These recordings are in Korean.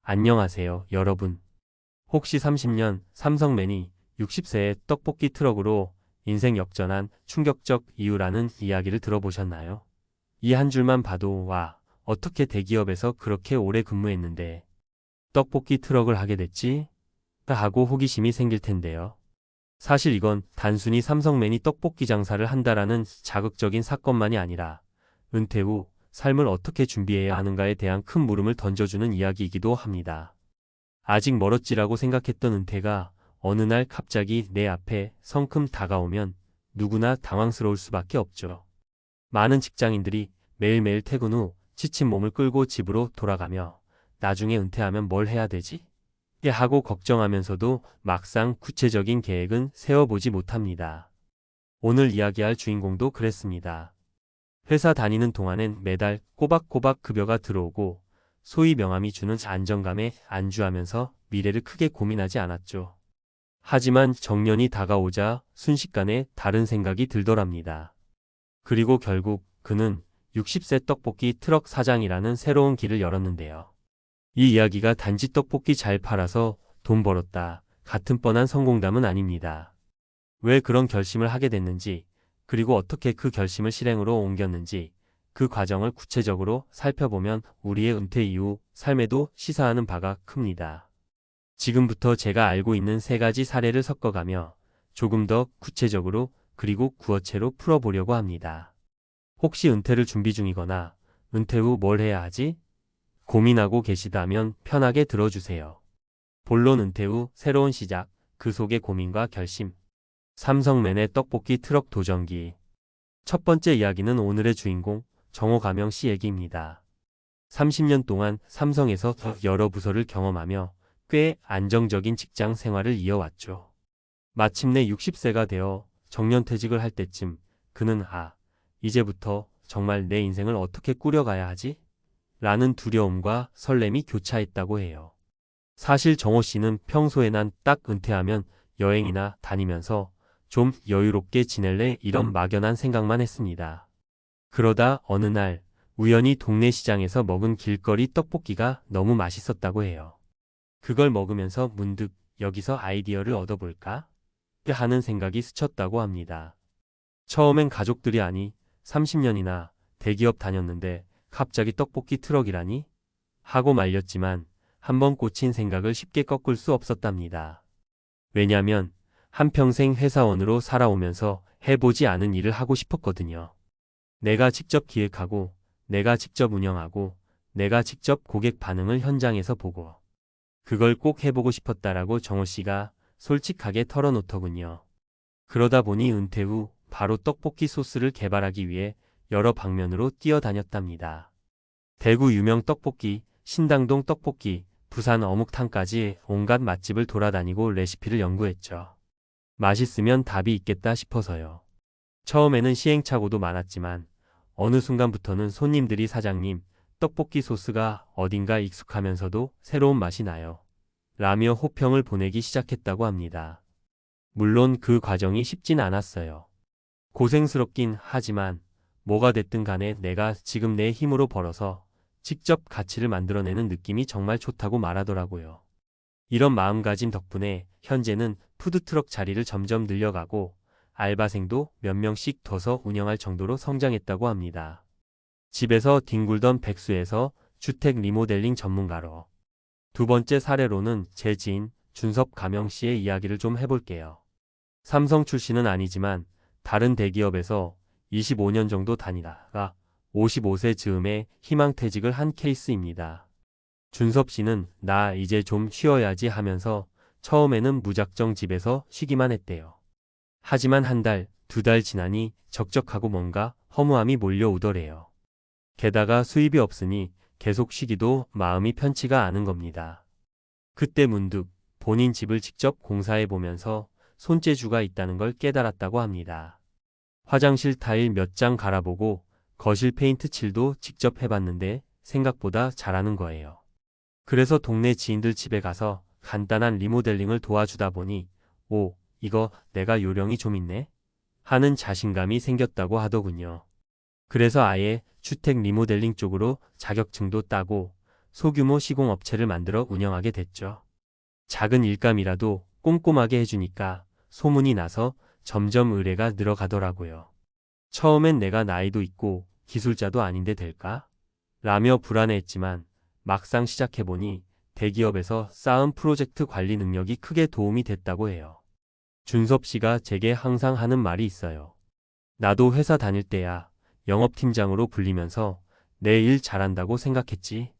안녕하세요, 여러분. 혹시 30년 삼성맨이 60세의 떡볶이 트럭으로 인생 역전한 충격적 이유라는 이야기를 들어보셨나요? 이 한 줄만 봐도 와, 어떻게 대기업에서 그렇게 오래 근무했는데 떡볶이 트럭을 하게 됐지? 하고 호기심이 생길 텐데요. 사실 이건 단순히 삼성맨이 떡볶이 장사를 한다라는 자극적인 사건만이 아니라 은퇴 후 삶을 어떻게 준비해야 하는가에 대한 큰 물음을 던져주는 이야기이기도 합니다. 아직 멀었지라고 생각했던 은퇴가 어느 날 갑자기 내 앞에 성큼 다가오면 누구나 당황스러울 수밖에 없죠. 많은 직장인들이 매일매일 퇴근 후 지친 몸을 끌고 집으로 돌아가며 나중에 은퇴하면 뭘 해야 되지? 하고 걱정하면서도 막상 구체적인 계획은 세워보지 못합니다. 오늘 이야기할 주인공도 그랬습니다. 회사 다니는 동안엔 매달 꼬박꼬박 급여가 들어오고 소위 명함이 주는 안정감에 안주하면서 미래를 크게 고민하지 않았죠. 하지만 정년이 다가오자 순식간에 다른 생각이 들더랍니다. 그리고 결국 그는 60세 떡볶이 트럭 사장이라는 새로운 길을 열었는데요. 이 이야기가 단지 떡볶이 잘 팔아서 돈 벌었다 같은 뻔한 성공담은 아닙니다. 왜 그런 결심을 하게 됐는지, 그리고 어떻게 그 결심을 실행으로 옮겼는지, 그 과정을 구체적으로 살펴보면 우리의 은퇴 이후 삶에도 시사하는 바가 큽니다. 지금부터 제가 알고 있는 세 가지 사례를 섞어가며 조금 더 구체적으로 그리고 구어체로 풀어보려고 합니다. 혹시 은퇴를 준비 중이거나 은퇴 후 뭘 해야 하지? 고민하고 계시다면 편하게 들어주세요. 본론 은퇴 후 새로운 시작, 그 속의 고민과 결심. 삼성맨의 떡볶이 트럭 도전기. 첫 번째 이야기는 오늘의 주인공 정호가명 씨 얘기입니다. 30년 동안 삼성에서 여러 부서를 경험하며 꽤 안정적인 직장 생활을 이어왔죠. 마침내 60세가 되어 정년퇴직을 할 때쯤 그는 이제부터 정말 내 인생을 어떻게 꾸려가야 하지? 라는 두려움과 설렘이 교차했다고 해요. 사실 정호 씨는 평소에 난 딱 은퇴하면 여행이나 다니면서 좀 여유롭게 지낼래 이런 막연한 생각만 했습니다. 그러다 어느 날 우연히 동네 시장에서 먹은 길거리 떡볶이가 너무 맛있었다고 해요. 그걸 먹으면서 문득 여기서 아이디어를 얻어볼까? 하는 생각이 스쳤다고 합니다. 처음엔 가족들이 아니 30년이나 대기업 다녔는데 갑자기 떡볶이 트럭이라니? 하고 말렸지만 한번 꽂힌 생각을 쉽게 꺾을 수 없었답니다. 왜냐면 한평생 회사원으로 살아오면서 해보지 않은 일을 하고 싶었거든요. 내가 직접 기획하고, 내가 직접 운영하고, 내가 직접 고객 반응을 현장에서 보고, 그걸 꼭 해보고 싶었다라고 정호 씨가 솔직하게 털어놓더군요. 그러다 보니 은퇴 후 바로 떡볶이 소스를 개발하기 위해 여러 방면으로 뛰어다녔답니다. 대구 유명 떡볶이, 신당동 떡볶이, 부산 어묵탕까지 온갖 맛집을 돌아다니고 레시피를 연구했죠. 맛있으면 답이 있겠다 싶어서요. 처음에는 시행착오도 많았지만 어느 순간부터는 손님들이 사장님, 떡볶이 소스가 어딘가 익숙하면서도 새로운 맛이 나요. 라며 호평을 보내기 시작했다고 합니다. 물론 그 과정이 쉽진 않았어요. 고생스럽긴 하지만 뭐가 됐든 간에 내가 지금 내 힘으로 벌어서 직접 가치를 만들어내는 느낌이 정말 좋다고 말하더라고요. 이런 마음가짐 덕분에 현재는 푸드트럭 자리를 점점 늘려가고 알바생도 몇 명씩 둬서 운영할 정도로 성장했다고 합니다. 집에서 뒹굴던 백수에서 주택 리모델링 전문가로. 두 번째 사례로는 제 지인 준섭 가명 씨의 이야기를 좀 해볼게요. 삼성 출신은 아니지만 다른 대기업에서 25년 정도 다니다가 55세 즈음에 희망퇴직을 한 케이스입니다. 준섭 씨는 나 이제 좀 쉬어야지 하면서 처음에는 무작정 집에서 쉬기만 했대요. 하지만 한 달, 두 달 지나니 적적하고 뭔가 허무함이 몰려오더래요. 게다가 수입이 없으니 계속 쉬기도 마음이 편치가 않은 겁니다. 그때 문득 본인 집을 직접 공사해 보면서 손재주가 있다는 걸 깨달았다고 합니다. 화장실 타일 몇 장 갈아보고 거실 페인트 칠도 직접 해봤는데 생각보다 잘하는 거예요. 그래서 동네 지인들 집에 가서 간단한 리모델링을 도와주다 보니 이거 내가 요령이 좀 있네? 하는 자신감이 생겼다고 하더군요. 그래서 아예 주택 리모델링 쪽으로 자격증도 따고 소규모 시공업체를 만들어 운영하게 됐죠. 작은 일감이라도 꼼꼼하게 해주니까 소문이 나서 점점 의뢰가 늘어가더라고요. 처음엔 내가 나이도 있고 기술자도 아닌데 될까? 라며 불안해했지만 막상 시작해보니 대기업에서 쌓은 프로젝트 관리 능력이 크게 도움이 됐다고 해요. 준섭 씨가 제게 항상 하는 말이 있어요. 나도 회사 다닐 때야 영업팀장으로 불리면서 내 일 잘한다고 생각했지.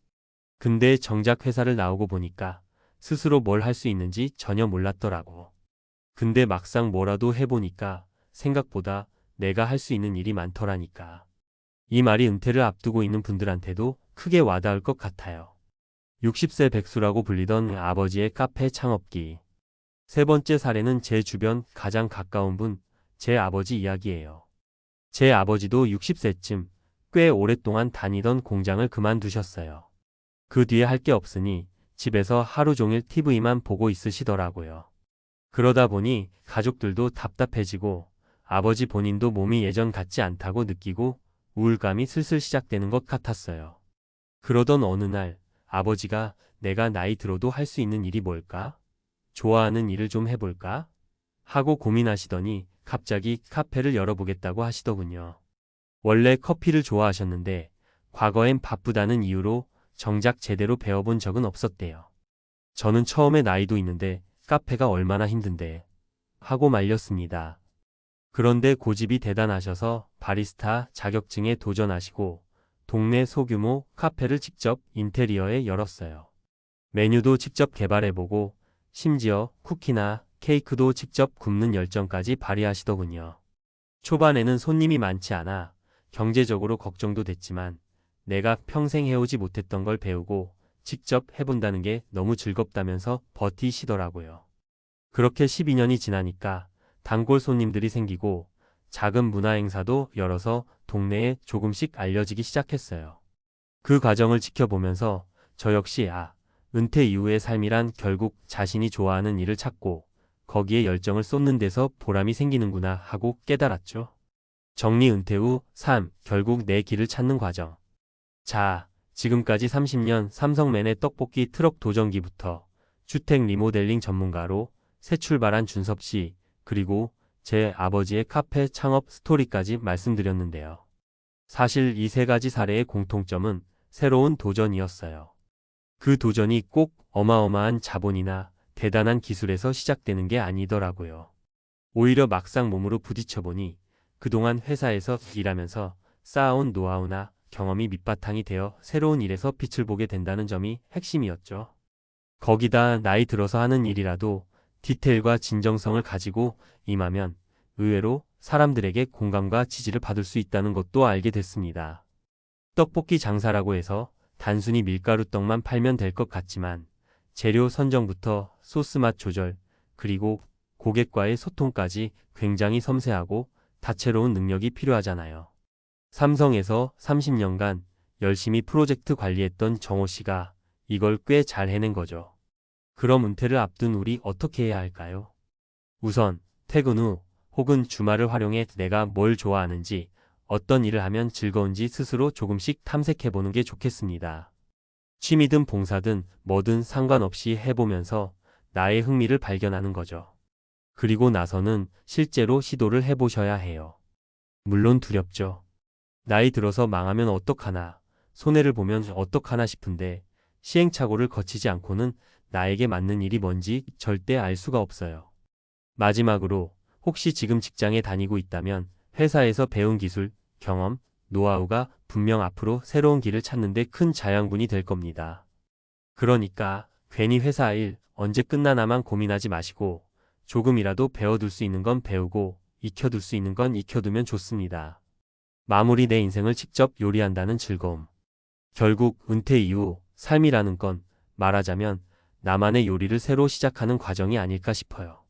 근데 정작 회사를 나오고 보니까 스스로 뭘 할 수 있는지 전혀 몰랐더라고. 근데 막상 뭐라도 해보니까 생각보다 내가 할 수 있는 일이 많더라니까. 이 말이 은퇴를 앞두고 있는 분들한테도 크게 와닿을 것 같아요. 60세 백수라고 불리던 아버지의 카페 창업기. 세 번째 사례는 제 주변 가장 가까운 분, 제 아버지 이야기예요. 제 아버지도 60세쯤 꽤 오랫동안 다니던 공장을 그만두셨어요. 그 뒤에 할 게 없으니 집에서 하루 종일 TV만 보고 있으시더라고요. 그러다 보니 가족들도 답답해지고 아버지 본인도 몸이 예전 같지 않다고 느끼고 우울감이 슬슬 시작되는 것 같았어요. 그러던 어느 날 아버지가 내가 나이 들어도 할 수 있는 일이 뭘까? 좋아하는 일을 좀 해볼까? 하고 고민하시더니 갑자기 카페를 열어보겠다고 하시더군요. 원래 커피를 좋아하셨는데 과거엔 바쁘다는 이유로 정작 제대로 배워본 적은 없었대요. 저는 처음에 나이도 있는데 카페가 얼마나 힘든데 하고 말렸습니다. 그런데 고집이 대단하셔서 바리스타 자격증에 도전하시고 동네 소규모 카페를 직접 인테리어에 열었어요. 메뉴도 직접 개발해보고 심지어 쿠키나 케이크도 직접 굽는 열정까지 발휘하시더군요. 초반에는 손님이 많지 않아 경제적으로 걱정도 됐지만 내가 평생 해오지 못했던 걸 배우고 직접 해본다는 게 너무 즐겁다면서 버티시더라고요. 그렇게 12년이 지나니까 단골 손님들이 생기고 작은 문화행사도 열어서 동네에 조금씩 알려지기 시작했어요. 그 과정을 지켜보면서 저 역시 은퇴 이후의 삶이란 결국 자신이 좋아하는 일을 찾고 거기에 열정을 쏟는 데서 보람이 생기는구나 하고 깨달았죠. 정리 은퇴 후 삶, 결국 내 길을 찾는 과정. 자, 지금까지 30년 삼성맨의 떡볶이 트럭 도전기부터 주택 리모델링 전문가로 새 출발한 준섭 씨, 그리고 제 아버지의 카페 창업 스토리까지 말씀드렸는데요. 사실 이 세 가지 사례의 공통점은 새로운 도전이었어요. 그 도전이 꼭 어마어마한 자본이나 대단한 기술에서 시작되는 게 아니더라고요. 오히려 막상 몸으로 부딪혀보니 그동안 회사에서 일하면서 쌓아온 노하우나 경험이 밑바탕이 되어 새로운 일에서 빛을 보게 된다는 점이 핵심이었죠. 거기다 나이 들어서 하는 일이라도 디테일과 진정성을 가지고 임하면 의외로 사람들에게 공감과 지지를 받을 수 있다는 것도 알게 됐습니다. 떡볶이 장사라고 해서 단순히 밀가루 떡만 팔면 될 것 같지만 재료 선정부터 소스 맛 조절, 그리고 고객과의 소통까지 굉장히 섬세하고 다채로운 능력이 필요하잖아요. 삼성에서 30년간 열심히 프로젝트 관리했던 정호 씨가 이걸 꽤 잘 해낸 거죠. 그럼 은퇴를 앞둔 우리 어떻게 해야 할까요? 우선 퇴근 후 혹은 주말을 활용해 내가 뭘 좋아하는지, 어떤 일을 하면 즐거운지 스스로 조금씩 탐색해보는 게 좋겠습니다. 취미든 봉사든 뭐든 상관없이 해보면서 나의 흥미를 발견하는 거죠. 그리고 나서는 실제로 시도를 해보셔야 해요. 물론 두렵죠. 나이 들어서 망하면 어떡하나, 손해를 보면 어떡하나 싶은데 시행착오를 거치지 않고는 나에게 맞는 일이 뭔지 절대 알 수가 없어요. 마지막으로 혹시 지금 직장에 다니고 있다면 회사에서 배운 기술, 경험, 노하우가 분명 앞으로 새로운 길을 찾는 데 큰 자양분이 될 겁니다. 그러니까 괜히 회사 일 언제 끝나나만 고민하지 마시고 조금이라도 배워둘 수 있는 건 배우고 익혀둘 수 있는 건 익혀두면 좋습니다. 마무리 내 인생을 직접 요리한다는 즐거움. 결국 은퇴 이후 삶이라는 건 말하자면 나만의 요리를 새로 시작하는 과정이 아닐까 싶어요.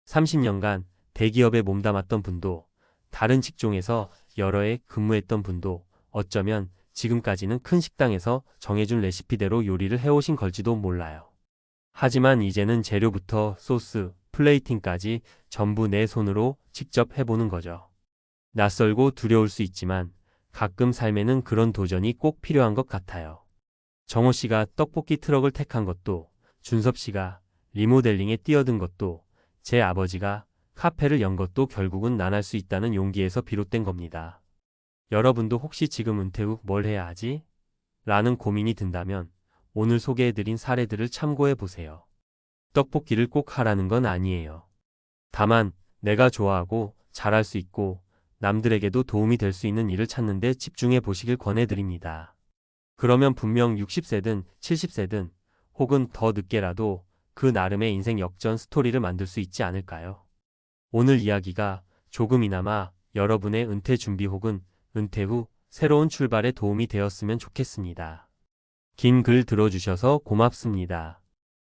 30년간 대기업에 몸담았던 분도, 다른 직종에서 여러 해 근무했던 분도 어쩌면 지금까지는 큰 식당에서 정해준 레시피대로 요리를 해오신 걸지도 몰라요. 하지만 이제는 재료부터 소스, 플레이팅까지 전부 내 손으로 직접 해보는 거죠. 낯설고 두려울 수 있지만 가끔 삶에는 그런 도전이 꼭 필요한 것 같아요. 정호 씨가 떡볶이 트럭을 택한 것도, 준섭 씨가 리모델링에 뛰어든 것도, 제 아버지가 카페를 연 것도 결국은 난 할 수 있다는 용기에서 비롯된 겁니다. 여러분도 혹시 지금 은퇴 후 뭘 해야 하지? 라는 고민이 든다면 오늘 소개해드린 사례들을 참고해 보세요. 떡볶이를 꼭 하라는 건 아니에요. 다만 내가 좋아하고 잘할 수 있고 남들에게도 도움이 될 수 있는 일을 찾는 데 집중해 보시길 권해드립니다. 그러면 분명 60세든 70세든 혹은 더 늦게라도 그 나름의 인생 역전 스토리를 만들 수 있지 않을까요? 오늘 이야기가 조금이나마 여러분의 은퇴 준비 혹은 은퇴 후 새로운 출발에 도움이 되었으면 좋겠습니다. 긴 글 들어주셔서 고맙습니다.